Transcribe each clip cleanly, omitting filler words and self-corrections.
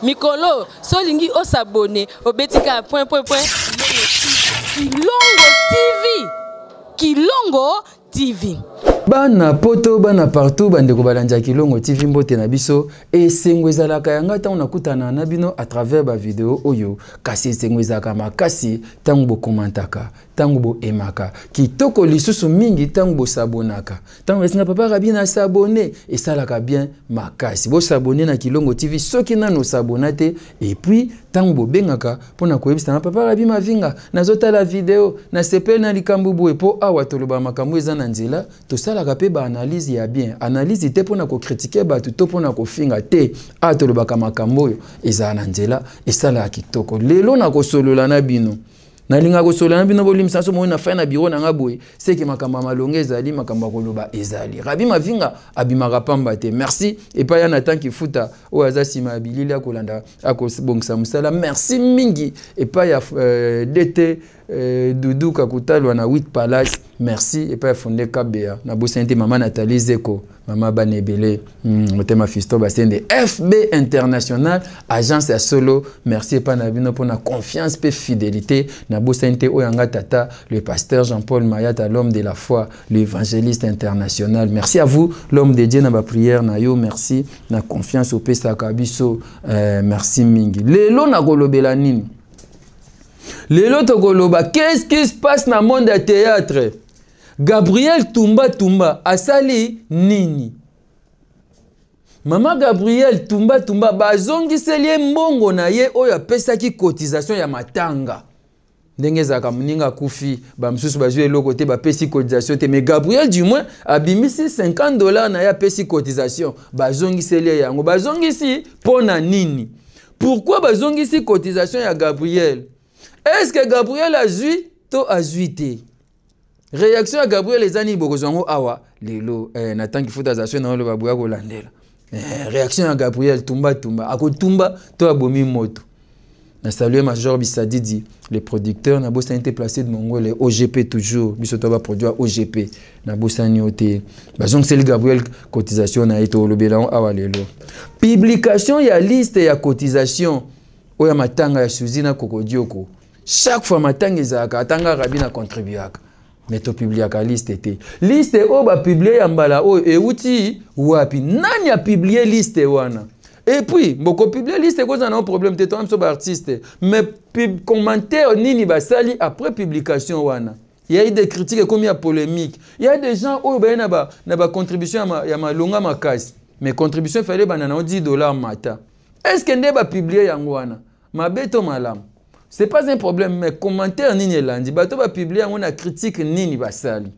Mikolo, solingi o s'abonner au betika point. Kilongo TV. Bana poto bana partout bande ko balanja Kilongo TV mbote na biso e sengweza la kayanga ta onakutana na bino à travers ba vidéo oyo kasi sengweza kama kasi tangu bo komantaka tangu bo emaka kitoko lisusu mingi tangu bo sabonaka tangu esinga papa rabina s'abonner et ça la ka bien makasi bo s'abonner na Kilongo TV soki na no s'abonate et puis tangu bo bengaka pona ko yebisa na papa rabima vinga nazota la vidéo na sepel na likambu bo epo awa toloba makambo eza na nzela to sala ka pe ba analyse ya bien analyse te pona ko critiquer ba to pona ko finga te a toloba ka makambo yo eza na nzela esala kitoko lelo na ko solola na bino na linga ko solola na bino bolimisa so mo na fa na bureau na ngaboye c'est que makamba malonga ezali makamba koloba ezali rabima vinga abimaka pamba te merci et pas yana tant ki futa o azasima bilili akolanda akobongisa musala merci mingi et pas ya DT Doudou Kakutalwa na 8 Palace merci et pas fondé Kabea na bosente maman Nathalie Zeko maman Banebele motema fisto basende FB International agence ya solo merci et pas na bino pour na confiance et fidélité na bosente oyanga tata le pasteur Jean-Paul Mayata l'homme de la foi l'évangéliste international merci à vous l'homme de Dieu na ba prière na yo merci na confiance au pesa kabiso merci mingi lelo na kolobela nini. Lelo tokoloba, qu'est-ce qui se passe dans le monde du théâtre? Gabriel Tumba asali nini? Maman Gabriel Tumba bazongi selie mbongo na ye oyo apesaki cotisation ya matanga. Ndenge zaka mninga kufi ba msusu bazwe eloko te ba pesi cotisation te mais Gabriel du moins abimisi $50 na ya pesi cotisation bazongi selie yango bazongi si pona nini? Pourquoi bazongi si cotisation ya Gabriel? Est-ce que Gabriel a zui to a zuité? Réaction à Gabriel les ani bokozango awa lelo Nathan ki futa zasyo na lo babuya ko landela. Réaction à Gabriel Tumba akotumba to abomi moto. Na saluer Major Bisadidi les producteurs na bossa été placé de Mongolais OGP toujours biso to ba produire OGP na bossa nyote. Bazong c'est le Gabriel cotisation na eto lobela awa lelo. Publication ya liste ya cotisation oya matanga ya Suzina Kokodioko. Chaque fois matanga ezaka atanga rabina contribuaka mais to publiaka liste te liste o ba publier ya mbala o euti wapi nani a publier liste wana et puis boko publier liste cause na problème te to so ba artiste mais commentaire nini basali après publication wana il y a eu des critiques comme il y a polémique il y a des gens o ba na ba contribution ya malonga makasi mais contribution fallait banana $10 mata est-ce que ndeba publier yango wana mabeto malam. C'est pas un problème, mais commentaire nini landi, bato ba publier on a critique nini basali.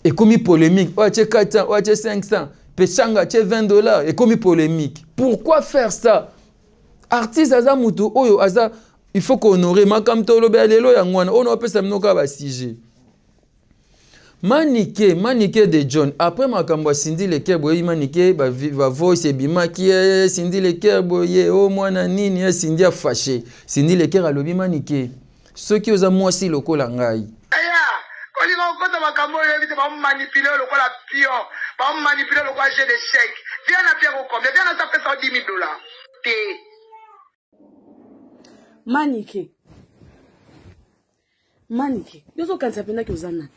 Et comme polémique, oh tu 400, oh tu 500, pechanga tu $20, et comme polémique. Pourquoi faire ça? Artiste aza mutu oyo aza il faut qu'honorer makam to lobe lelo yangwana ono pesa mnoka ba CG. Manike de John. Après ma kambo Cindy le Kerboye manike va voice et bima qui est Cindy le Kerboye oh mwana nini Cindy a fâché. Cindy le Ker alobi manike. Ceux qui osent moi si lokola ngai. Aya, quand ils vont compter ma kambo ils vont manipuler lokola pion, vont manipuler lokola jeu d'échec. Viens à faire combien? Viens à ça fait $110,000. Manike. Yoso quand ça pena que vous en.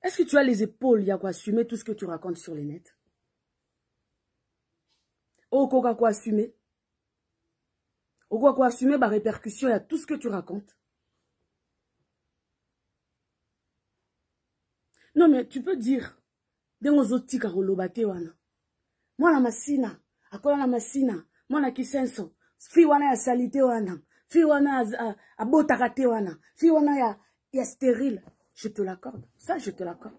Est-ce que tu as les épaules, il y a quoi assumer tout ce que tu racontes sur les nets? Oh, quoi assumer? Oh, quoi assumer ma répercussion, il y a tout ce que tu racontes? Non, mais tu peux dire, moi la masina, la masina, moi la kisenso, fi wana ya salité wana, fi wana a botakate wana, fi wana ya stérile. Je te l'accorde. Ça, je te l'accorde.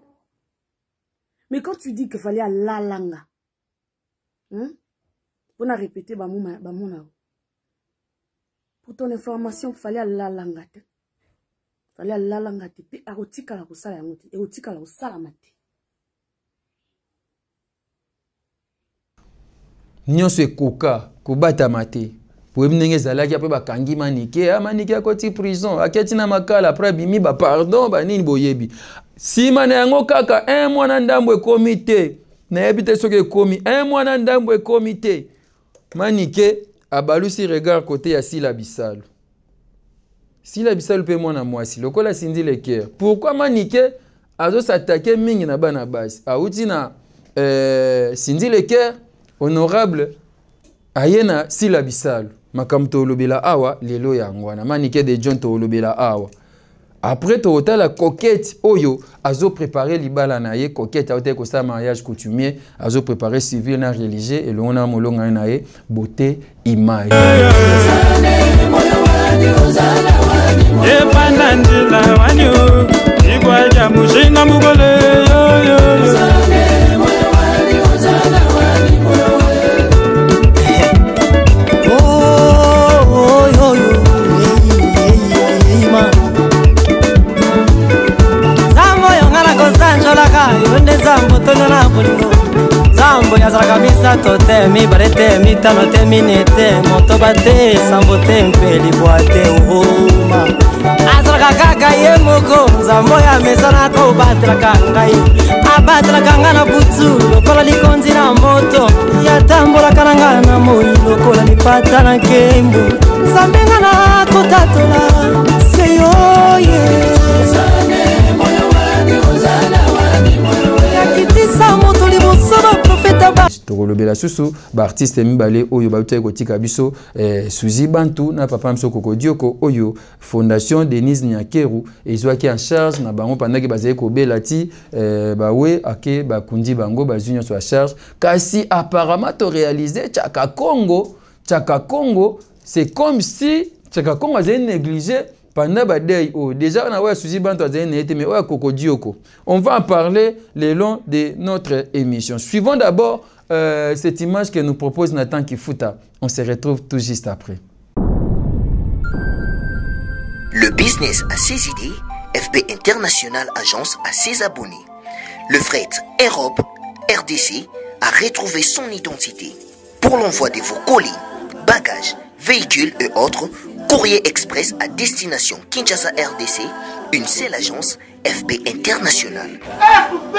Mais quand tu dis qu'il fallait à la langa, on a répété, pour ton information, il fallait à la langa. Il fallait à la langa. Il Wemnenge zalaki après bakangi manike manike akoti prison aketi na makala après bimi ba pardon ba nini boyebi sima na yango kaka un mois na ndambo ekomi te na yebite soki ekomi un mois na ndambo ekomi te Manike abalusi regard côté ya Sila Bissalo. Sila Bissalo pe mwana mwasi lokola Cindy Leker. Pourquoi Manike azo s'attaquer mingi na bana basi? Auti na Cindy Leker honorable ayena Sila Bissalo. Makamto olobela awa lelo yangwana. Manike de John to olobela awa. Après to la coquette oyo azo préparer libala na ye coquette a ko sa mariage coutumier azo préparer civil na religieux et l'on a molonga na ye beauté image. Zambo ya zara misa tote mi barete mi tanote minete moto bate sambote mpeli boate uhuma azra kaka ye moko zambo ya mesana ko batra kangai abatra kangana butu lokola likonzi na moto ya tambola kananga na moyo lokola lipata na kembo zambenga na kotatola seyo ye Tokolobela susu ba artiste mibale oyo ba utay kotika biso Suzy Bantu na papa mso Kokodioko oyo Fondation Denise Nyakeru ezwaki en charge na bango pendant que bazali ko belati bawe ake bakundi bango bazunya so a charge kasi apparemment to réaliser Chaka Congo c'est comme si Chaka Congo a négligé pendant ba day oh déjà on a ouais Suzy Bantu a été mais ouais Kokodioko. On va en parler le long de notre émission. Suivons d'abord cette image que nous propose Nathan Kifuta. On se retrouve tout juste après. Le business a ses idées, FB International Agence a ses abonnés. Le fret Europe, RDC, a retrouvé son identité. Pour l'envoi de vos colis, bagages, véhicules et autres, Courrier Express à destination Kinshasa RDC, une seule agence, FB International. FB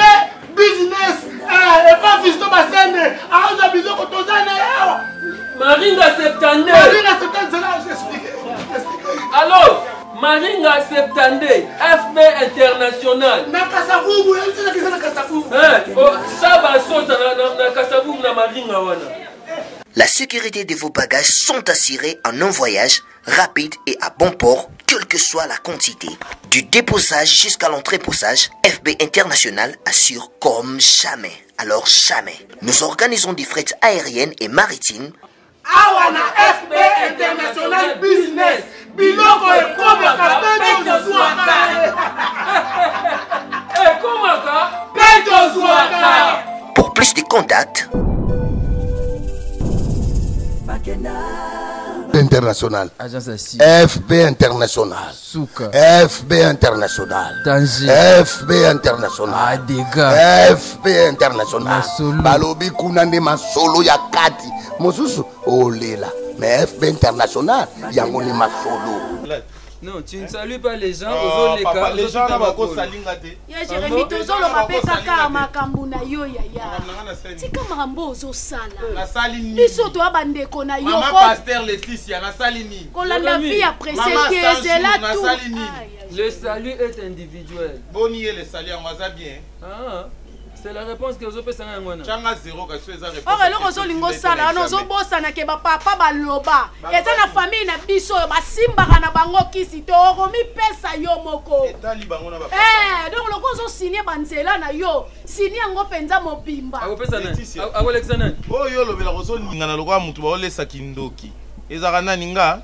Business, et pas Fisto Bassene, Aouza Bizoko Tozane, Maringa 72. Marina 70, c'est là, j'explique. Alors, Maringa 72, FB International. Nakasavubu, il y a une Nakasavubu. Ça va sauter na Kasavubu na Maringa wana. La sécurité de vos bagages sont assurées en un voyage rapide et à bon port, quelle que soit la quantité. Du déposage jusqu'à l'entreposage, FB International assure comme jamais. Alors jamais. Nous organisons des frettes aériennes et maritimes. Awana FB International Business. Biloko et Komaka, Peto Zouaka. Pour plus de contacts, International. Agence FB International. Souka. FB International. Tanger. FB International. Adega. FB International. Masolo. Balobi kunande masolo ya kati. Mosusu olela. Mais FB International yango ni masolo. Non, tu ne salues pas les gens. Papa, les gens là-bas, salingate. Ya Jérémy tozolo mapeka ka makambu na yo yaya. Tika makambo ozo sala. Na salini. Biso to abandeko na yo. Maman pasteur Laetitia na salini. Kolanda vie après c'est là tout. Le salut est individuel. Boni et le salut en waza bien. Ah. C'est la réponse que vous avez fait. Changa zéro que tu as répondu. Oh, alors on lingo sala, on zo bossa na ke ba papa ba loba. Eza na famille na biso ba simba na bango kisi to romi pesa yo moko. Etali bango na ba. Donc loko zo signer banzela na yo. Signer ngo penza mobimba. Ako pesa na. Ako Alexander. Oh yo lobela ko zo ninga na lokwa mutu ba olesa kindoki. Ezaka na ninga.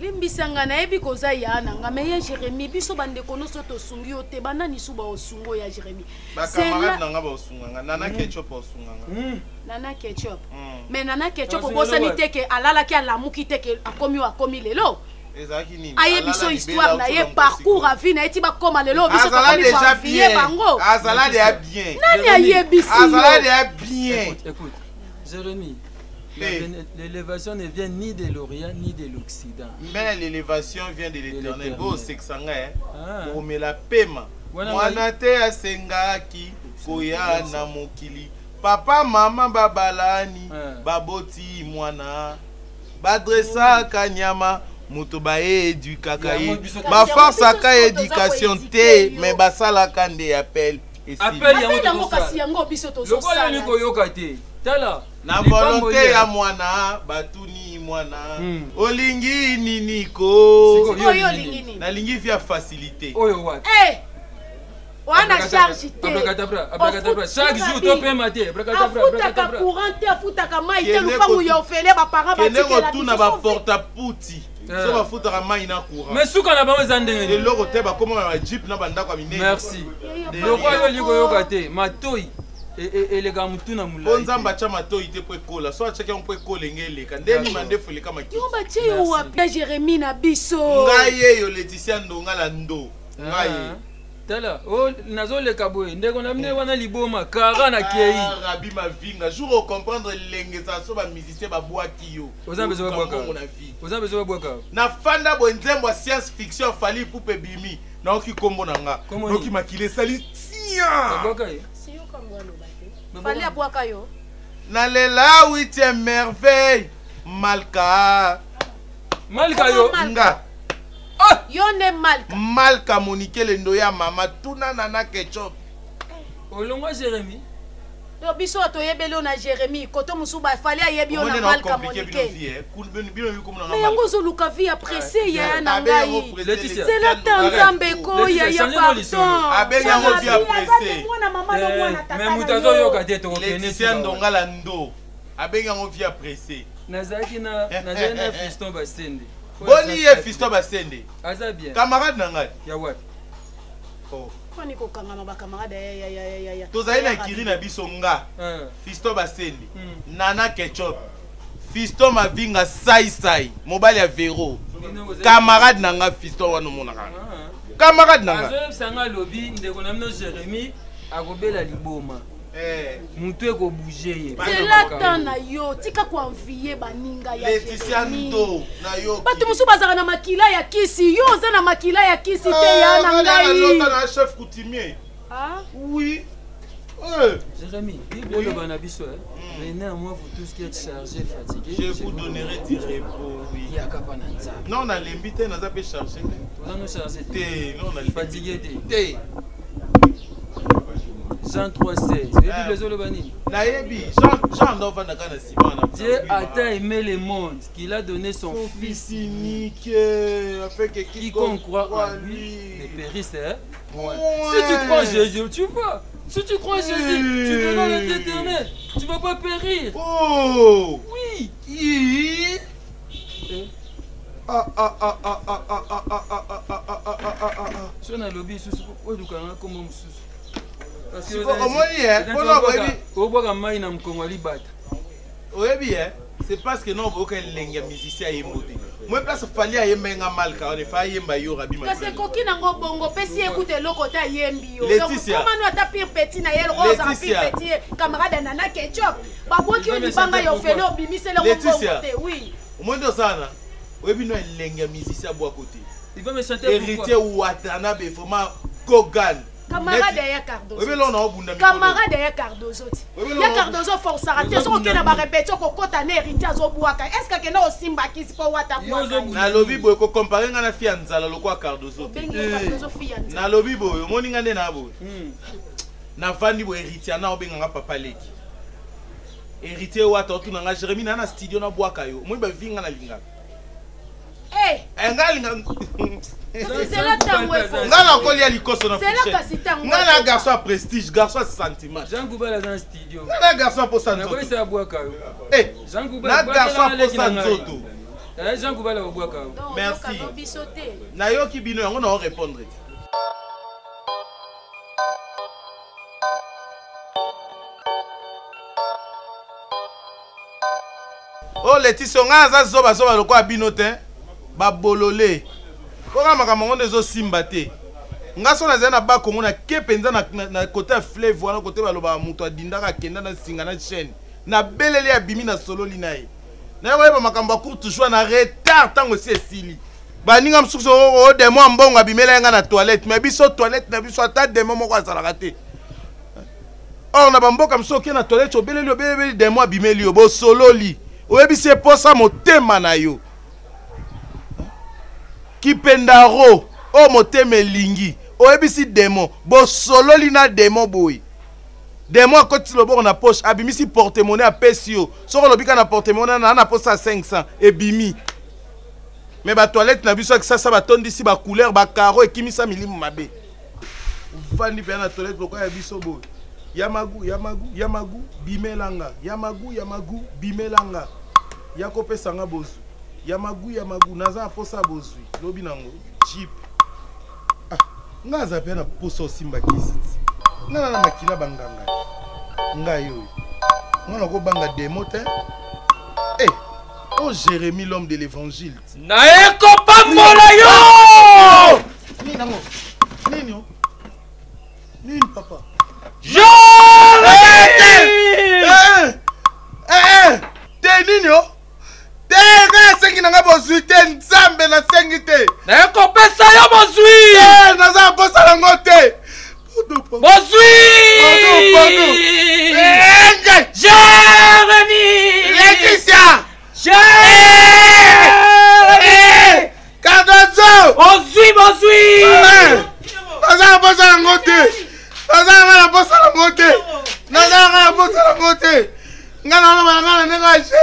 Limbisanga na ebi koza yana ngame ya Jérémy biso bande kono soto sungi ote bana ni suba osungo ya Jérémy. Ba camarade nanga ba osunganga nana ketchup osunganga. Nana ketchup. Mais nana ketchup obosani teke alala ki alamuki teke akomi lelo. Ezaki nini? Aye biso histoire na ye parcours à vie na eti ba koma lelo biso ko komi déjà bien. bango. Azala déjà bien. Nani aye bisi. Azala déjà bien. Écoute, Jérémy. L'élévation ne vient ni de l'Orient ni de l'Occident. Mais l'élévation vient de l'Éternel. Beau seksanga pour me la paiement. Mwana te asengaki koya na mokili papa mama babalani baboti mwana badressa kanyama moto ba éduquaka ye ba force aka éducation te mais basala kande appel appel yango kasi yango biso tozo sala lokolo koyoka te tala na volonté ya mwana batuni mwana olingi nini ko nalingi via facilité oyo wat wana charge te abrakadabra chaque jour to pe maté abrakadabra courant te afutaka mai te lupangu ya ofele ba parents ba tikela kene retourna ba porta puti so ba futaka mai na courant mais suka na bango zandenge de loko te ba koma ba jeep na banda kwa minene merci lokolo liko yoka te matoi elega mutuna mulai bonzamba cha matoi te po ekola so acheke on po ekola ngeleka ndeni mandefu leka makiti yo ba che yo wa Jérémie na biso ngaye yo Laetitia Ndonga la ndo ngaye tala oh nazoleka boye ndeko na mine wana liboma kara na kei rabi mavinga jour au comprendre lenge ça so ba musicien ba boaki yo ozambezo ba boaka na fanda bo nzembo science fiction fali poupe bimi na oki kombo nanga oki makile sali tia boaka ye siyo comme walo bate fali aboaka yo na lela 8e merveille malka yo nga yo ne malka Monique lendo ya mama tuna nana ketchup olongwa Jérémie yo biso to yebelo na Jérémie koto musuba fali ayebi yo na malka Monique mais yango zo luka vie apprécié ya na ngai c'est la tanzambe ko ya pardon abenga ngo vie apprécié mwana mama no mwana tata mais mutazo yo ka te to kene Laetitia Ndonga la ndo abenga ngo vie apprécié nazaki na fiston basende boni ye fiston basende aza bien camarade nanga ya what koni ko kangama ba camarade ya tozali na kiri na biso nga fiston basende nana ketchup fiston mavinga sai mobali ya Vero camarade nanga fiston wana monaka camarade nanga azo sanga lobi ndeko na mino Jérémie akobela liboma mutu eko bouger ye c'est la temps na yo tika ko envier baninga ya Laetitia Ndo na yo batu musu bazaka na makila ya kisi yo za na makila ya kisi te ya na ngai lota na chef coutumier oui Jérémie bible bana biso venez à moi vous tous qui êtes chargés fatigués je vous donnerai du repos oui ya kapana nzambe non na lembite na za pe charger on a chargé te non na fatigué te Jean 3,16. Dieu a tant aimé le monde qu'il a donné son Fils unique afin que quiconque croit en lui ne périsse. Si tu crois en Jésus, tu vois. Si tu crois en Jésus, tu verras l'éternel. Tu ne vas pas périr. Oh oui. Si on a lobby, parce que c'est parce que non aucun lenga musicien est monté. Moi place fallait ayemba malka on fa yemba yo rabi ma. Parce que koki nango bongo pesi écoute lokota yembi yo. Laetitia. Comment nous ta pire petit na yel rose en pire petit camarade nana ketchup. Baboki on libanga yo felo bimise le bongo oui. Au moins de ça là. Webi no lenga musicien bois côté. Il va me chanter héritier Watanabe vraiment Kogan. Camarade ya Cardozo. Camarade ya Cardozo. Ya Cardozo force arrêter so ke na ba répéter ko kota na héritier azobuaka. Est-ce que na osimba kisi po wata buaka. Na lobi boy ko comparer nga na fia nzala lokwa Cardozo. Na lobi boy moni nga nde na boy. Na vandi bo héritier na obenga nga papa leki. Héritier wata otu na nga Jérémie na studio na buaka yo. Moi ba vinga na linga. C'est la tango. Ngana kolia likoso na fiche. Ngana garçon prestige, garçon sentiment. Jean Goubala dans studio. Ngana garçon pour ça. Ngako c'est aboaka. Jean Goubala. Na garçon pour ça nzoto. Jean Goubala aboaka. Merci. Na yo ki bino yango na répondre. Oh Laetitia ngaza zoba lokwa bino te. Ba bolole. Koka makambo ndezo simba te. Ngaso na zena ba kongo na kepenza na côté fleuve wana côté baloba muto adindaka kenda na singa na chaîne. Na belele ya bimi na solo linaye. Na yeba makambo court toujours na retard tango si esili. Ba ninga msukuso o demo mbonga bimela nga na toilette mais biso toilette na biso ata demo moko azalaka te. Or na bamboka msoki na toilette obeleli des mois bimeli yo bo sololi. Oyebisi posa motema na yo. Kipendaro o motema elingi. Oyebisi demo bo sololi na demo boy. Demo koti loboko na poche abimisi porte-monnaie a pesio. Soko lobika na porte-monnaie na poche à 500 et bimi. Mais ba toilette na biso ça ba tondisi ba couleur ba caro ekimisa milimu mabe. Vandi pe na toilette lokwa ya biso boy. Yamagu, bimelanga. Yamagu, bimelanga. Yako pesanga bozu. Yamagu, naza posa bozu. Lobi nango, cheap. Ah, ngaza pe na poso simba kisiti. Ngana na makila banganga. Ngayo. Ngana ko banga demo te. Eh, oh Jérémie l'homme de l'évangile. Naeko pambola yo! Nini nango? Nini papa? Te nino? Te nga sengi nanga bozui te nzambe na sengi te. Na kopesa yo bozui. Na za posa lango te. Bozui. Jérémie. Laetitia. Jérémie. Cardozo. Bozui. Na za posa lango te. Nazanga posa la moté. Nazanga posa la moté. Ngana na ngana nenga che.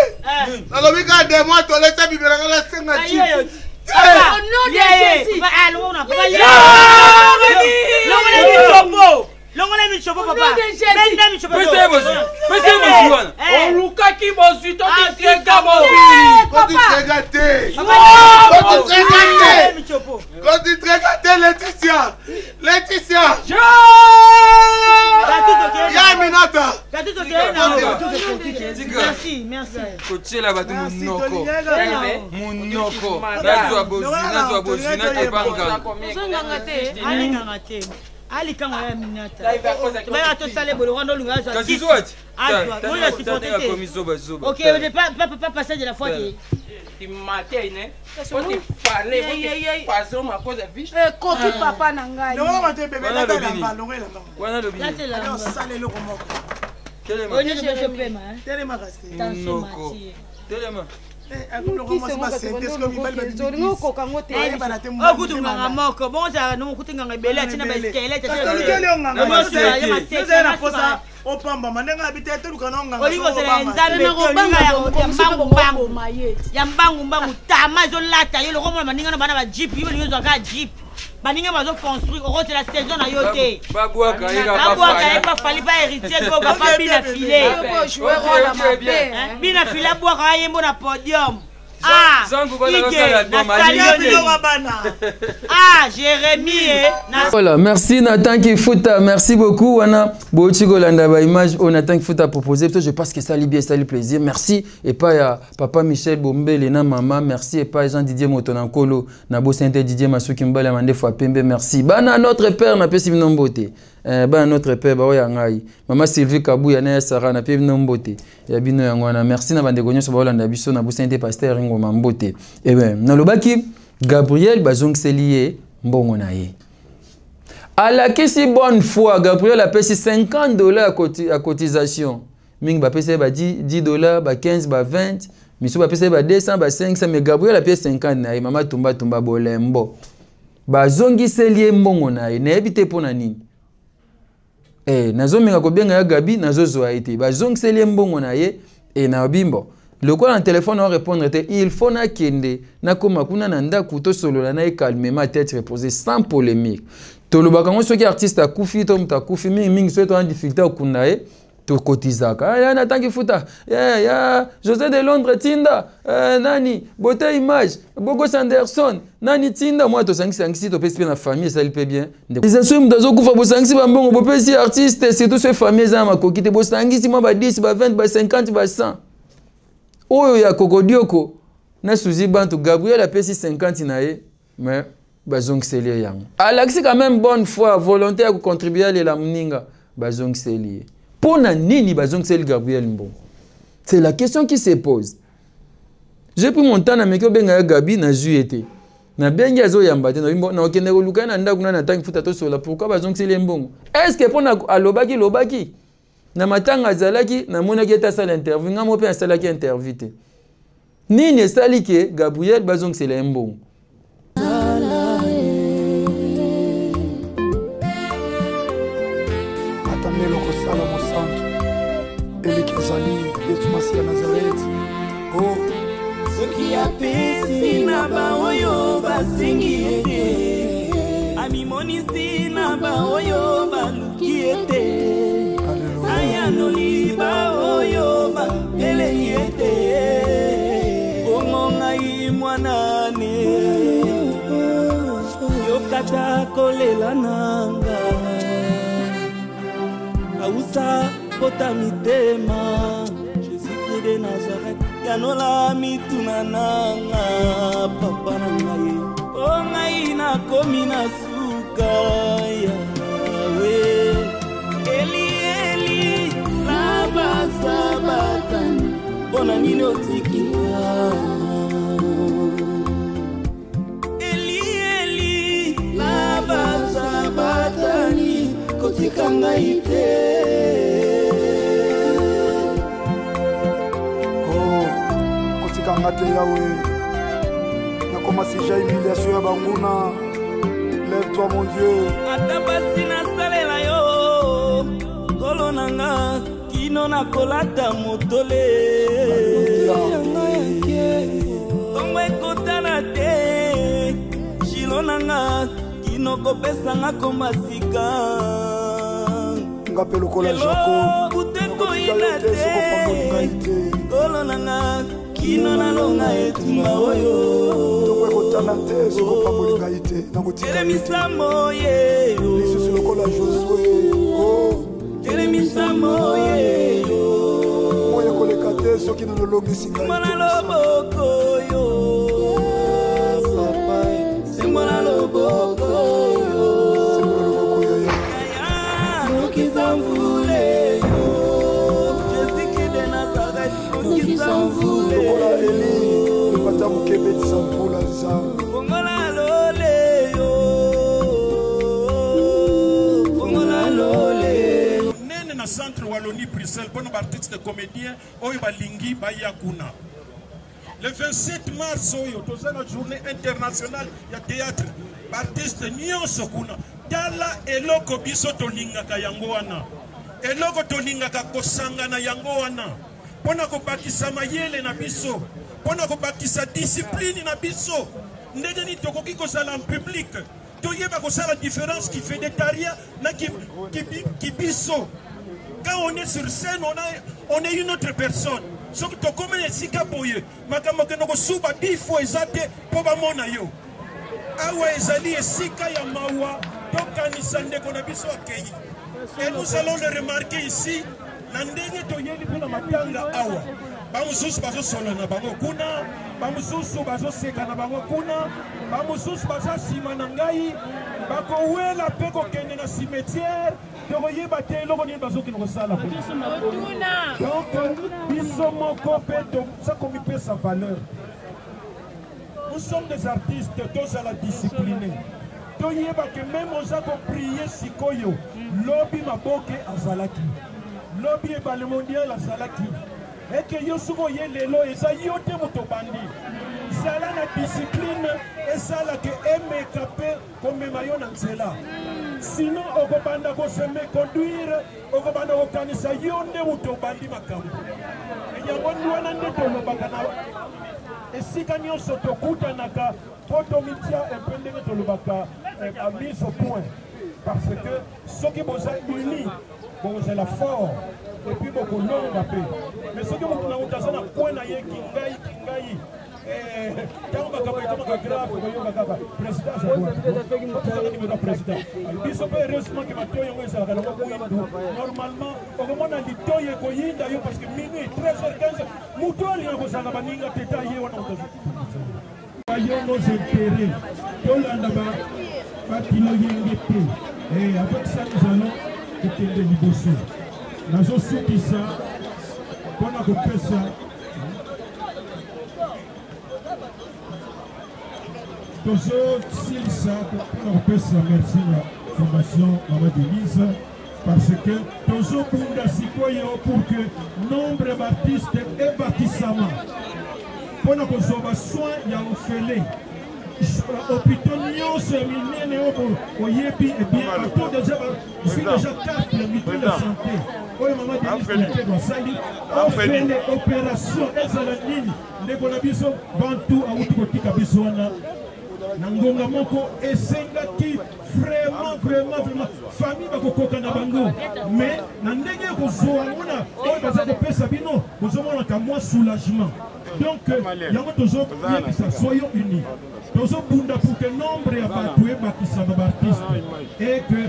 Na lobika de moi toilette bibela ngana senga chi. Au nom de Jésus. Longole mi chopo papa. Benda mi chopo. Pese bozu wana. On lukaki bozu to distrega bozu. Quand tu trégate. Quand tu trégate Laetitia. Ya Minata. Merci. Kochela batu munoko. Munoko. Nazwa bozu na kebanga. Nganga te. Ali kango ya Minata. Ba to sale bolo ndo lunga za. Kasi soit. On l'a supporté. OK, on n'est pas passé de la fois qui matin faut te parler pas ma cause viche koki papa na ngai non ma te bébé la wana lobi là sale le komoko telema telema rester telema opamba manenga habite teluka nonga ya mbangu tama zolata yo lokoma maninga na bana ba jeep yo linzo ka jeep baninga bazo construire o c'est la saison na yo te babwaka eka fali ba héritier ko papa bina filé bina filé bwaka yembo na podium. Jérémie. Voilà, merci Nathan Kifuta, merci beaucoup. Wana Bochiko Landa ba image on Nathan Kifuta a proposé. Je pense que ça lui bien, ça lui plaisir. Merci et pas ya papa Michel Bombe, Lena maman, merci et pas Jean Didier Motonankolo, Nabo Sainte Didier Masuki Mbala Mande fois Pembe, merci. Bana notre père na pesi nombote. Ba notre père ba ya ngai. Maman Sylvie Kabouya na Sarah na pesi nombote. Ya bino yangwana. Merci na bande gonyo so ba Landa biso na Bo Sainte pasteur Ngoma Mbote. Et ben na lobaki Gabriel Bazongiselié mbongo na ye. À la question bonne foi, Gabriel a payé $50 à cotisation. Ming ba payé ba $10, ba 15, ba 20. Miso ba payé ba 200, ba 500. Mais Gabriel a payé 50 na ye. Mama tumba bolembo. Bazongiselié mbongo na ye. Na ebite pona nini? Nazo minga ko benga ya Gabi, nazo zo aite. Bazongiselié mbongo na ye et na bimbo. Le quoi dans téléphone on répondre il faut na kende na koma kuna na ndaku to solo na calmement tête reposer sans polémique. To lo bakango soki artiste a kufi to mta kufi mingi so to en difficulté okunae to kotizaka. Ya Nathan Kifuta. Ya José de Londres tinda. Nani Beauté Image, Bogo Sanderson, nani tinda moi to sangisi to pesi na famille ça lui paie bien. Les assumes dazo kufa bo sangisi ba mbongo bo pesi artiste c'est tout ce famille za makoki te bo sangisi moi ba 10 ba 20 ba 50 ba 100. Oyo ya kokodioko na suzi bantu Gabriel a payé 50 nae mais bazongiselié yango. Alexis quand même bonne foi, volonté à contribuer à la mninga bazongiselié. Pona nini bazongiseli Gabriel Mbongo? C'est la question qui se pose. J'ai pris mon temps na meko benga Gabi na juete. Na bengi azo yambate na okende koluka na ndaku na Nathan Kifuta to sola pourquoi bazongiseli Mbongo? Est-ce que pona alobaki na matanga azalaki na monaki eta sala interview nga mo pe asalaki interview te nini esali ke Gabriel bazongisela mbongo atamelo kosala mosantu elekizali Yesu Masiya Nazareth oh soki apesi na baoyo basengi ete amimonisi na baoyo baluki ete ayanoli baoyo bapeleli ete bongo ngai mwanane yokata kolela nanga ausa pota mitema Jésus de Nazareth yanola mituna nanga papa na ngai o ngai nakomi na suka yawe Eli Eli laba sabatani bona nini otikinga Eli Eli laba sabatani kotikanga ite Kangate Yahweh, na commencé déjà humiliation ya banguna. Lève-toi mon Dieu. Atapasi na salela yo, kolo nanga kino na kolata motole. Kongo ekotana te, shilo nanga kino kopesa nga komasika. Ngapelo kola Jacob, uteko inate, kolo nanga kino na longa etumba oyo tokwe kotana te soko pamolinga ite nakotika misamo yeyo lisusu lokola Josué oh misamo yeyo moya koleka te soki na lolongisi ngai mwana loboko yo papa semwana loboko yo okizamvule yo Jésus de Nazareth okizamvule lokola Eli lepata mokebetisa mvula nzambe fongola lole yo fongola lole nene na centre Wallonie Bruxelles bono artiste de comédien oyo balingi bayakuna le 27 mars oyo toza na journée internationale ya théâtre artiste nyonso kuna tala eloko biso tolingaka yango wana eloko tolingaka kosangana yango wana pona kobakisa mayele na biso pona kobakisa discipline na biso ndenge ni tokoki kozala en public toyeba kosala différence qui fait détaria na qui biso quand on est sur scène on est une autre personne soki tokoma esika boye makambo kende kosuba 10 fois ezate po bamona yo awa ezali esika ya mawa tokanisa ndeko na biso akei et nous allons le remarquer ici na ndenge toyeli mpona matanga awa bamosusu bazosolola na bango kuna bamosusu bazoseka na bango kuna bamosusu baza nsima na ngai bakowela mpe kokende na cimetière tokoyeba te eloko nini bazokende kosala donc biso moko mpe toza komipesa valeur. Nous sommes des artistes, tozala disciplinés. Toyeba que même oza ko prier sikoyo, lobi maboke azalaki. Lobi ebale mondial azalaki. Et que yo suko ye lelo eza yote motobandi. Zala na discipline et sala que MKP comme mayo na nzela. Sinon okobanda ko se me conduire, okobanda ko kanisa yonde motobandi makambo. Et yango ndwana ndeto lobaka na esika nyonso tokutanaka po tomitia mpe ndenge tolobaka a mise au point parce que soki boza uni bozala fort et puis bokolonga mpe mais soki motu na moto aza na point na ye kingai ntango makambo ekomaka grave koyoka kaka président nimeka président biso mpe heureusement ke matoyi yango ezalaka nango mwindu normalement okomona litoyi ekoyinda yo parce que minuit 13h15 moto alinga kozanga baninga teta ye wana moto bayongo zepere tolanda bakilo yenge te avec ça nous allons kokende liboso nazosukisa mpona kopesa tozo silisa mpona kopesa merci la fondation Mama Denise parce que toujours pour que nombre d'artistes et bâtissements pour que soient soin il y a ofélé hôpital nyonso minene oyebi et bien autour déjà je suis déjà 4 mutuelles de santé oyo mama Denise Basali on fait les opérations ezala nini ndeko na biso bantu auti kotika biso wana na ngonga moko esengaki vraiment famille bakokoka na bango mais na ndenge kozwa mona oyo baza kopesa bino bozomona ka moi soulagement donc yango tozobiyebisa soyons unis tozobunda pour que nombre ya bato ebakisama baartiste et que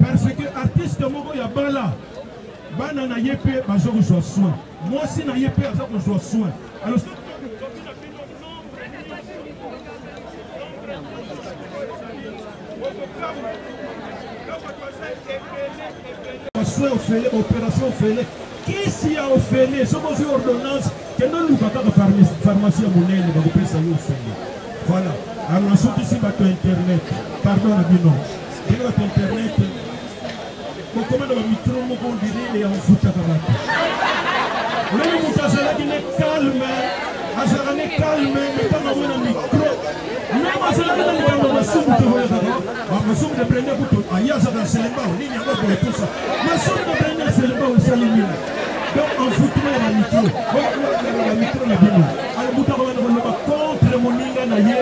parce que artiste moko ya bala bana na ye mpe baza kozwa soin mwasi na ye mpe aza kozwa soin alors opération Ophélie qui s'y a Ophélie ce que ordonnance que nous nous avons pharmacie à monnaie va couper ça Ophélie voilà alors on saute ici bateau internet pardon Abino bateau internet comment dans le micro on dirait et on fout à bateau le mutazala qui est calme azarane calme mais pas dans le micro même azarane dans le masumu de prendre pour ayaza dans Selemba ni nyamba pour tout ça masumu de prendre Selemba au Salimina donc on fout la micro la micro na bino alors muta ko na contre moninga na ye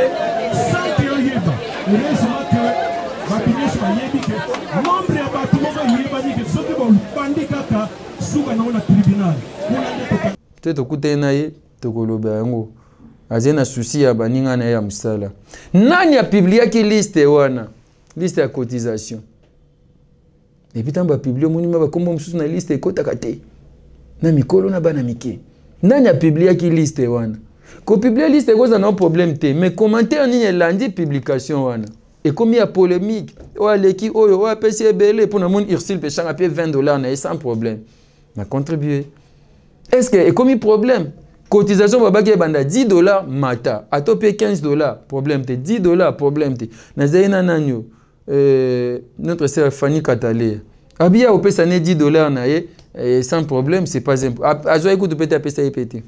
sans que yeba heureusement que babinesh ba yebi que nombre ya batu mo yeba ni que soki ba bandi kaka suka na tribunal peut-être okute na ye tokoloba yango azena souci ya baninga na ya musala nani a publié ki liste wana liste ya cotisation et puis tamba publié monima ba kombo mususu na liste ekotaka te na mikolo na bana mike nani a publié ki liste wana ko publier liste koza na problème te mais commentaire nini landi publication wana et comme il y a polémique o aleki oyo o apesi ebele pour na mon Ursule pechanga pe $20 na sans problème na contribuer est-ce que et comme il problème cotisation babaki banda $10 mata atopé $15 problème te $10 problème te na zaina nanyo notre sœur Fanny Katalé abia opesa ne $10 na ye sans problème c'est pas azo écoute peut-être apesa epete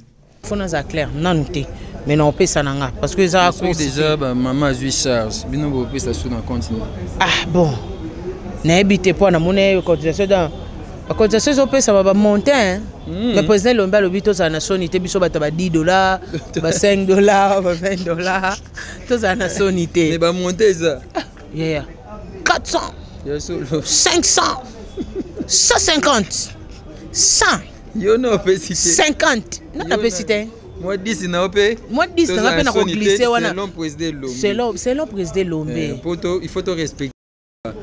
faut nous clair non te mais non opesa nanga parce que ça déjà maman a eu charge bino opesa sur na compte ah bon na ebité pour na monnaie cotisation dans la cotisation opesa ba montant le président Lomba le bito za nationalité biso bata ba $10 ba $5 ba $20 to za nationalité mais ba monter ça yeah 400 500 150 100 yo no opesité 50 non opesité moi 10 na opé moi 10 na opé na ko glisser wana c'est l'homme président Lombe il faut te respecter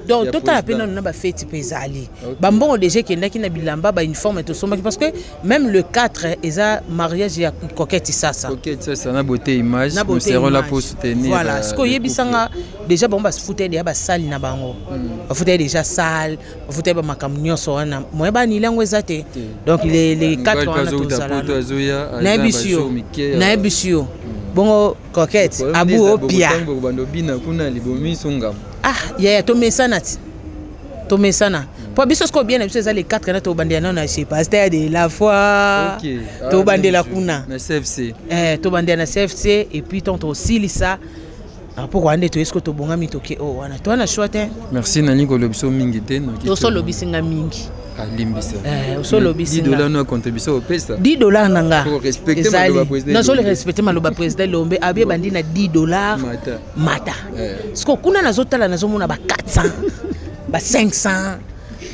donc tout à peine on a fait pezali bambon déjà qui na bilamba ba uniforme to soma parce que même le 4 eza mariage ya coquette ça na beauté image nous serons là pour soutenir voilà ce que yebisanga déjà bon ba se fouter ya ba salle na bango ba fouter déjà salle ba fouter ba makamnyo so wana mo ba ni lango ezate donc les 4 wana to sala na bisio bongo coquette abu opia ah yeah to mesana pour biso ce ko bien biso za les 4 na to bande na na chez pasteur de la foi to bande la kuna na CFC to bande na CFC et puis tonto aussi lisa pour rendre to est-ce que to bonga mitoke oh wana to na choite merci nani ko lobiso mingi te no to so lobisinga mingi alimbisa so lobisinga $10 na contribution au pesa $10 nanga pour respecter maloba président non je le respecter maloba président Lombe abie bandi na $10 mata ce ko kuna na zotala na zomona ba 400 ba 500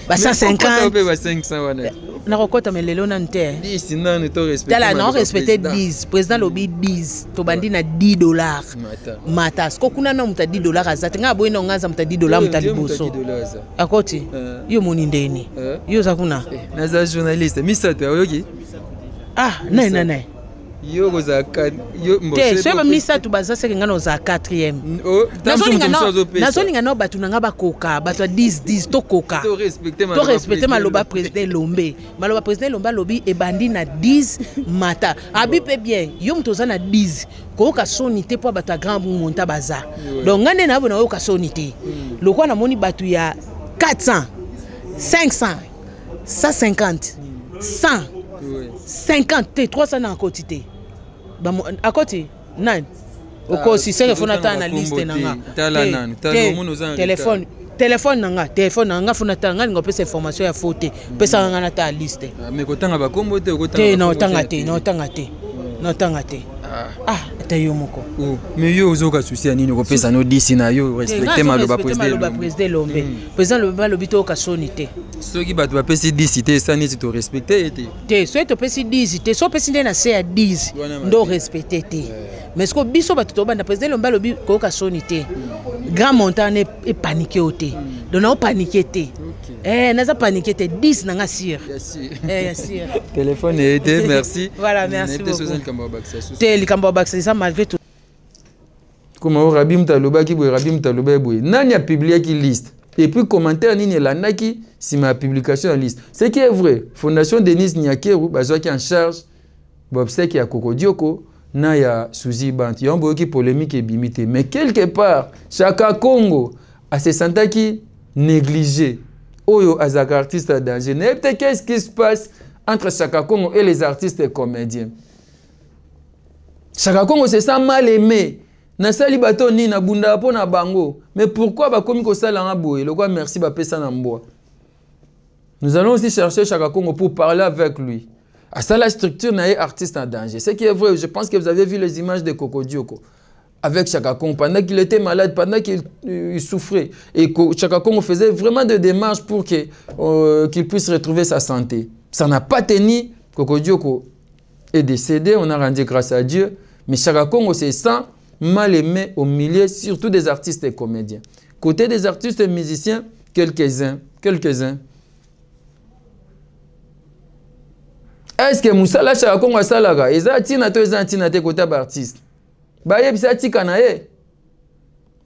ba 150 ba 500 wana na kokota melelo na nte 10 non to respecter dala non respecter 10 président Lobi 10 to bandi na $10 mata ce ko kuna na muta $10 azate nga boyina ngaza muta $10 muta liboso akoti yo moni ndeni yo za kuna na za journaliste misato yoki ah nai yo goza yo mbose te misa tu baza seke ngano za 4e nazolinga no batu nanga bakoka batu 10 to koka to respecter maloba président Lombe maloba président Lomba lobi ebandi na 10 mata abi pe bien yo mtoza na 10 koka sonité po batu grand monta baza donc ngane na bona yo ka sonité lokwa na moni batu ya 400 500, 150, 100, 50, 300 na quantité. À côté, non. Au cas si c'est faut n'attendre la liste nanga. Téléphone nanga faut n'attendre nga pesa information ya faute. Pesa nga na ta liste. Mais kotanga ba kombo te kotanga. Non tangate. Ah, tayo moko. Mais yo ozoka souci nini ko pesa no 10 na yo respecter maloba président Lombe. Président Lombe lobito ka sonité. Soki bato ba pesi 10 te ça neti to respecter te. Te so to pesi 10 te so pesi na se à 10 ndo respecter te. Mais ce que biso bato to banda président Lombe lobi ko ka sonité. Grand montant est paniqué au thé. Donc on paniqué té. N'a pas paniqué té 10 n'a pas sûr. Sûr. Téléphone été merci. Voilà, merci beaucoup. Té likambo baksa ça malgré tout. Comment Rabim Taloba qui boy Rabim Taloba boy. Nani a publié qui liste. Et puis commentaire nini landaki si ma publication en liste. Ce qui est vrai, Fondation Denis Nyakeru bazwa qui en charge Bobsek ya Kokodioko na ya Suzy Bant. Il y a un qui polémique et bimité. Mais quelque part, Chaka Congo a se senti négligé. Oyo azak artiste à danger. Qu'est-ce qui se passe entre Chaka Congo et les artistes et comédiens? Chaka Congo se sent mal aimé. Na sali bato ni na bunda po na bango. Mais pourquoi ba komi ko sala nga boye? Le quoi merci ba pesa na mboa. Nous allons aussi chercher Chaka Congo pour parler avec lui. À ça, la structure n'est artiste en danger. Ce qui est vrai, je pense que vous avez vu les images de Kokodioko avec Chaka Congo pendant qu'il était malade, pendant qu'il souffrait. Et Chaka Congo faisait vraiment des démarches pour qu'il puisse retrouver sa santé. Ça n'a pas tenu. Kokodioko est décédé, on a rendu grâce à Dieu. Mais Chaka Congo se sent mal aimé au milieu, surtout des artistes et comédiens. Côté des artistes et musiciens, quelques-uns. Est-ce que Moussala Chaka Congo Salaga, eza tina to eza tina te côté artiste. Ba yebisa tika na ye.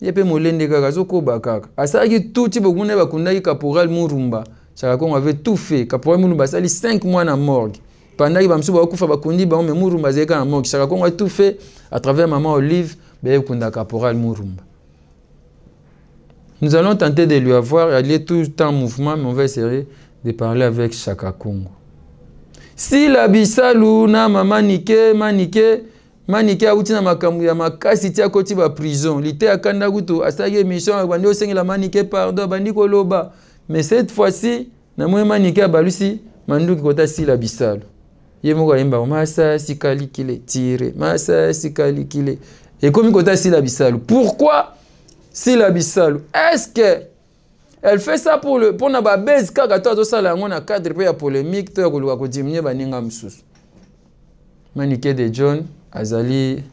Yepe molende kaka zoko bakaka. Asaki tout type bokune bakundaki Caporal Murumba. Chaka Congo avait tout fait. Caporal Murumba sali 5 mois na morgue. Pendant que bamsu bakufa bakundi ba mais Murumba zeka na morgue. Chaka Congo a tout fait à travers maman Olive, be kunda Caporal Murumba. Nous allons tenter de lui avoir, il est tout le temps en mouvement, mais on va essayer de parler avec Chaka Congo. Si la bisalu na manike auti na makambu ya makasi tia koti ba prison lité akanda kuto asage mission bandi osengi la manike pardon bandi koloba mais cette fois-ci na mwe manike balusi manduki kota si la bisalu yemoko yemba masa sikali kile tire masa sikali kile et comme kota si la bisalu pourquoi si la bisalu est-ce que elle fait ça pour na ba base kaka to ça la ngona cadre pe ya polémique to ko ko diminuer baninga msusu manike de John azali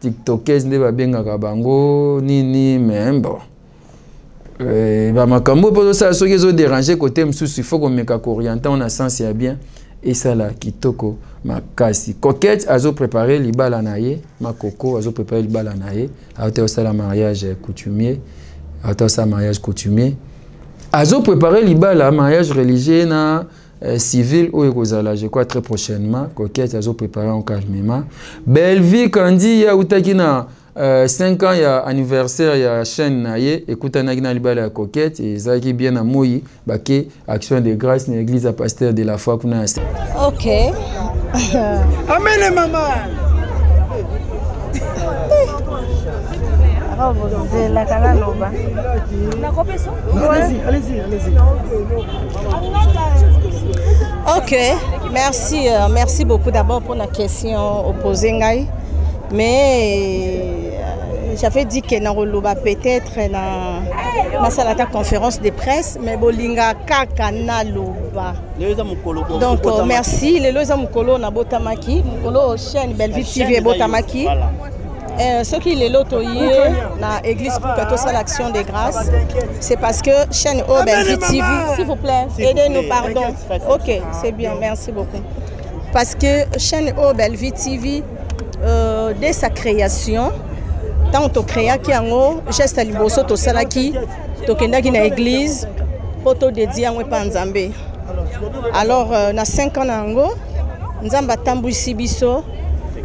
tiktokers nde babengaka bango nini mais bon ba makambo po ça soki ezo déranger côté msusu il faut qu'on meka orienter on a sens ya bien et ça là kitoko makasi coquette azo préparer libala na ye makoko azo préparer libala na ye ato ça la mariage coutumier azo préparer libala mariage religieux na civil ou ekozala je crois très prochainement coquette azo préparer en calmement belle vie kandi ya utaki na 5 ans ya anniversaire ya chaîne na ye ekutana na libala ya coquette et zaki bien na moyi bake action de grâce na église à pasteur de la foi kuna. OK. Amen maman. Ok, merci beaucoup d'abord pour la question opposée. Mais j'avais dit que Naroloba peut-être dans la conférence de presse, mais Bolinga Kaka Naloba. Donc merci, les Loza Mukolo na Botamaki, Mukolo chaîne Bellevue TV Botamaki. Ce qui est l'autoyer dans l'église pour que tout ça l'action de grâce, c'est parce que chaîne O Bellevue TV, s'il vous plaît, aidez-nous, pardon. Ok, c'est bien, merci beaucoup. Parce que chaîne O Bellevue TV, dès sa création, tant que créa qui en geste liboso to salaki, to kenda qui na église, pour te dédier à Panzambé. Alors, na 5 ans nango, nzamba tambu sibiso.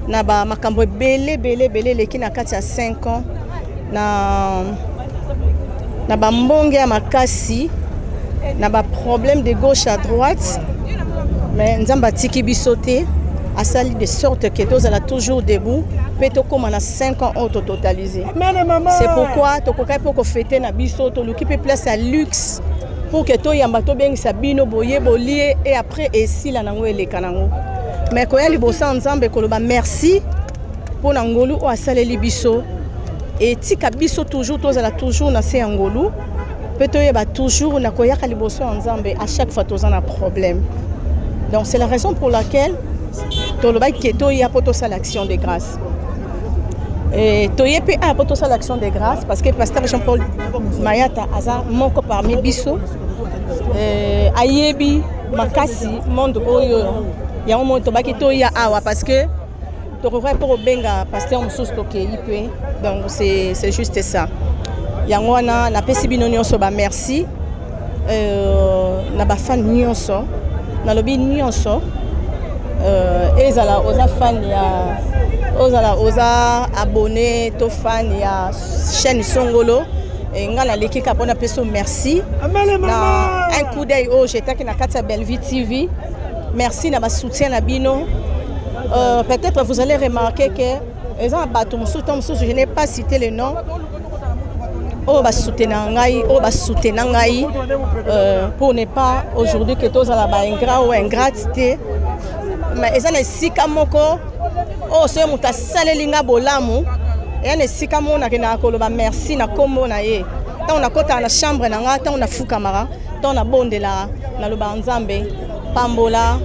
Na ba makambo belé leki na kati ya 5 ans na ba mbonge ya makasi na ba problème de gauche à droite mais nzamba tiki bisoté à sali de sorte que tous alla toujours debout peto comme on a 5 ans au totalisé. C'est pourquoi tokokai pour fêter na biso to l'occuper place à luxe pour que to yamba to bien sabino boye bolie et après ici la nango ele kanango. Mais ko ya libosa nzambe ko loba merci pour nangolu o asaleli biso et tika biso toujours tous alla toujours na se ngolu. Peut-être toujours na koyaka liboso nzambe à chaque fois tous on a problème. Donc c'est la raison pour laquelle toloba keto ya poto sa l'action de grâce. Et toyepe a poto sa l'action de grâce parce que pasteur Jean-Paul Mayata aza moko parmi biso ayebi makasi monde oyo ya mo to bakito ya awa parce que to revrait pour benga pasteur Moussous toke ipe. Donc c'est juste ça. Yango wana na pesi bino nyonso ba merci na ba fan nyonso na lobi nyonso ezala oza fan ya ozala oza abonné to fan ya chaîne Songolo nga na lekika pona peso merci na un coup d'œil au j'étais na kati ya Bellevue TV merci na ba soutien na bino peut-être vous allez remarquer que ezala bato mususu je n'ai pas cité le nom oh bah soutenir ngai oh bah soutenir ngai pour ne pas aujourd'hui que tous à la bas ingrat ou ingratité mais ils ont un sika moko oh c'est mon ta salelinga bolamu et un sika mon na kena koloba merci na kombo na ye tant on a kota na chambre na nga tant on a fou camara tant on a bondela na loba nzambe pambola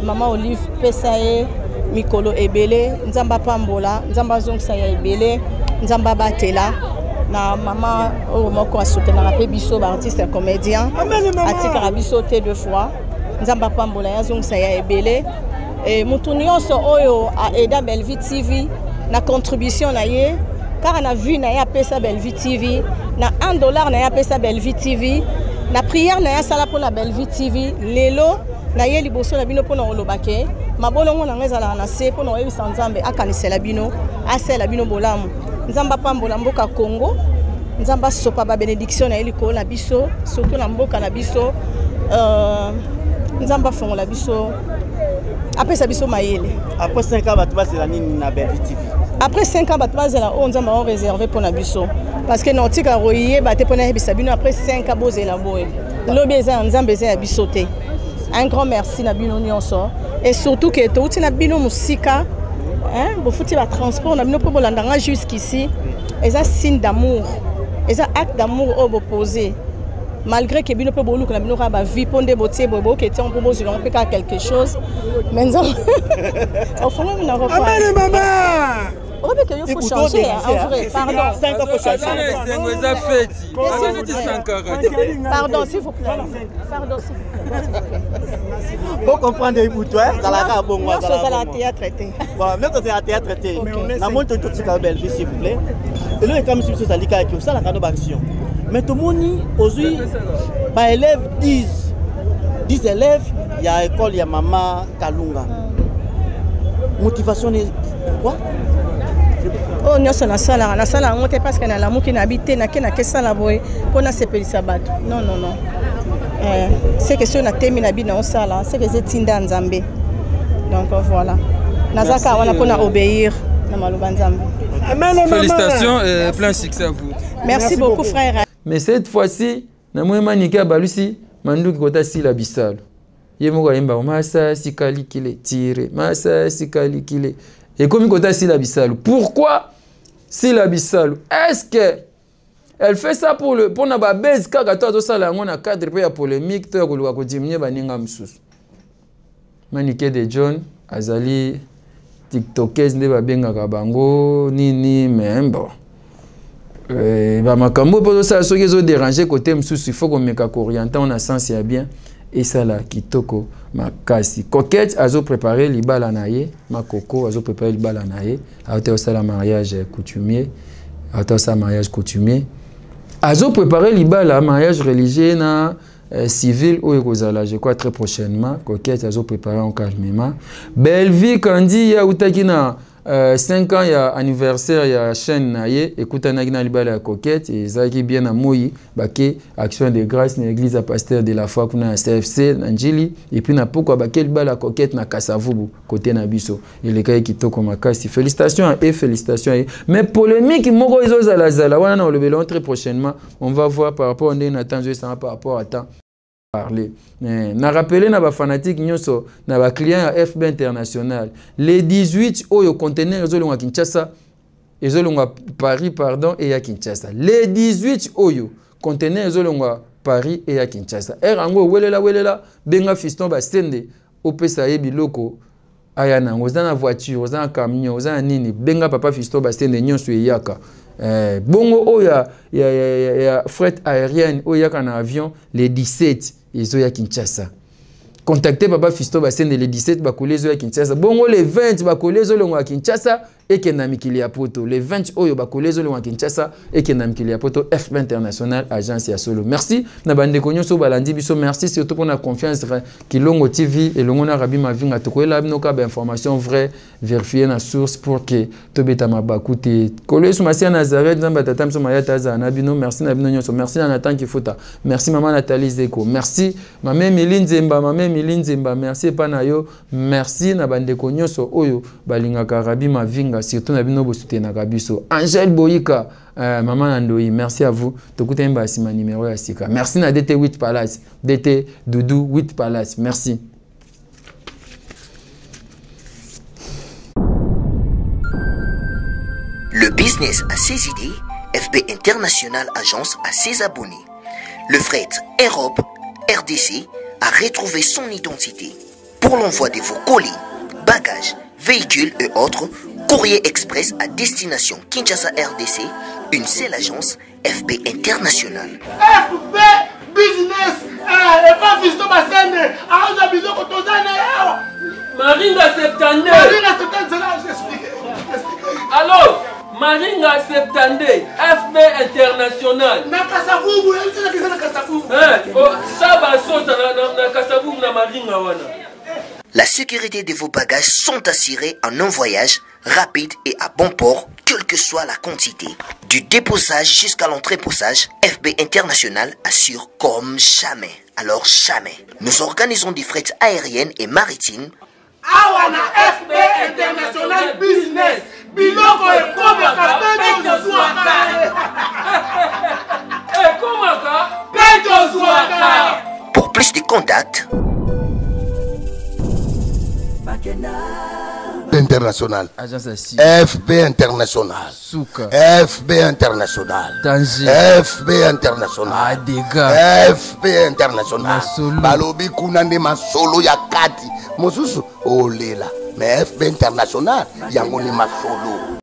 maman Olive pesae mikolo ebele nzamba pambola nzamba zongsa ya ebele nzamba batela na maman moko a soutenir la biso ba artiste comédien atika biso te 2 fois nzamba pambola ya zongsa ya ebele et mutu nyonso oyo a aida Bellevue TV na contribution na ye car na vu na ya pesa Bellevue TV na $1 na ya pesa Bellevue TV na prière na ya sala pour na Bellevue TV lelo na ye liboso na bino pona olobake mabolongo na ngezala na se pona oyebisa nzambe akanisela bino asela bino bolamu nzamba pambola mboka Congo nzamba sopa ba bénédiction na eliko na biso surtout na mboka na biso nzamba fongo la biso après ça biso mayele après 5 ans batu bazela nini na Bellevue TV après 5 ans batu bazela o nzamba on réservé pour na biso parce que notika royer bate pona hebisa bino après 5 ans bozela boye lobi eza nzamba eza ya biso te. Un grand merci na bino nyonso et surtout que tout na bino musika hein bo futi ba transport na bino po bolandanga jusqu'ici et ça signe d'amour et ça acte d'amour au opposé malgré que bino po bolu na bino ba vie ponde botie bobo que on propose on peut faire quelque chose maintenant au fond on a refait amen maman on veut que il faut changer en vrai pardon 5 ans faut changer pardon s'il vous plaît pardon s'il vous plaît pour comprendre pour toi ça la bon moi ça la théâtre traité bon même quand c'est à théâtre traité na monte tout ce Bellevue s'il vous plaît et là comme si ça lika qui ça la cadeau d'action mais tout moni aujourd'hui ba élèves 10 élèves il y a école il y a maman Kalunga motivation pourquoi oh nyonso na sala ngote parce que na lamu ki na habité na kena kesala boy pona sepelisa bato non c'est que sur na temi na bina on sala c'est que c'est tinda nzambe donc voilà nazaka wana pona obéir na maloba nzambe félicitations et plein succès à vous. Merci beaucoup frère. Mais cette fois-ci na moyema nika balusi manduki kota sila bisalo yemoko yemba masa sikali kile tire masa sikali kile et comme kota sila bisalo pourquoi sila bisalo est-ce que elle fait ça pour na ba base kaka to sala ngona cadre pe ya polémique to ko ko diminuer baninga msusu manike de John azali tiktokers nde babengaka bango nini membo ba makambo po ça soki zo déranger côté msusu il faut qu'on meka orienter on a sens ya bien et ça là kitoko makasi coquette azo préparer libala naye makoko azo préparer libala naye ato ça la mariage coutumier ato ça mariage coutumier azo préparer libala mariage religieux na civil ou ekozala je crois très prochainement coquette azo préparer en calmement Bellevue kandi ya utaki na 5 ans ya anniversaire ya chaîne na ye ekutanaki na libala ya coquette ezalaki bien na moi bake action de grâce na église ya pasteur de la foi kuna ya CFC na njili et puis na pokwa bake libala ya coquette na Kasavubu côté na biso elekaki kitoko makasi. Félicitations et félicitations. Mais polémique moko ezozala wana na olobelon très prochainement on va voir par rapport à Nathan ça par rapport à temps parler. Na rappelé na ba fanatique nyonso na ba client ya FB International les 18 oyo conteneur ezolonga Kinshasa ezolonga Paris pardon et ya Kinshasa les 18 oyo conteneur ezolonga Paris et ya Kinshasa erango welela benga fiston ba sende opesa yebiloko aya nango za na voiture za na camion za na nini benga papa fiston ba sende nyonso yaka bongo oya ya fret aérienne oya kana avion les 17 ils ont ya Kinshasa. Contactez papa Fisto Basende les 17 bakole zo ya Kinshasa. Bongo les 20 bakole zo longo ya Kinshasa et kena mikili ya poto. Les 20 oyo bakole zo longo ya Kinshasa et kena mikili ya poto FB International agence ya solo. Merci na bande konyo so balandi biso merci surtout pour la confiance Kilongo TV et longo na Rabi Mavinga tokoela binoka ba information vraie vérifier na source pour que tobeta mabakute. Kole so masia Nazareth nzamba tatam so mayata za na bino merci na bino nyonso merci na Nathan Kifuta. Merci maman Nathalie Zeko. Merci maman Miline Zemba maman Miline Zemba merci panayo merci na bande konyoso oyo balingaka Rabi Mavinga surtout na bino bosute na kabiso Angel Boyika maman Nandoyi merci à vous tokuta mba sima numéro ya sika merci na DT 8 Palace DT Doudou 8 Palace merci. Le business a ses idées, FB International Agence a ses abonnés. Le fret Europe RDC a retrouvé son identité. Pour l'envoi de vos colis, bagages, véhicules et autres, courrier express à destination Kinshasa RDC, une seule agence, FB International. FB Business, et pas Fiston Basende, à Bizoko Tozane. Maringa Septande. Maringa Septande, c'est là, j'explique. Alors, Maringa Septande, FB International. Na Kasavubu, elle dit que c'est na Kasavubu. Ça va sauter na Kasavubu na Maringa wana. La sécurité de vos bagages sont assurées en un voyage rapide et à bon port, quelle que soit la quantité. Du déposage jusqu'à l'entreposage, FB International assure comme jamais. Alors jamais. Nous organisons des frettes aériennes et maritimes. Awana FB International Business. Biloko et Komaka, Pedro Zouaka. Komaka, Pedro Zouaka. Pour plus de contacts, International. FB International. Souka. FB International. Tangi. FB International. Adega. FB International. Balobi kunande masolo ya kati. Mosusu olela. Mais FB International yango ni masolo.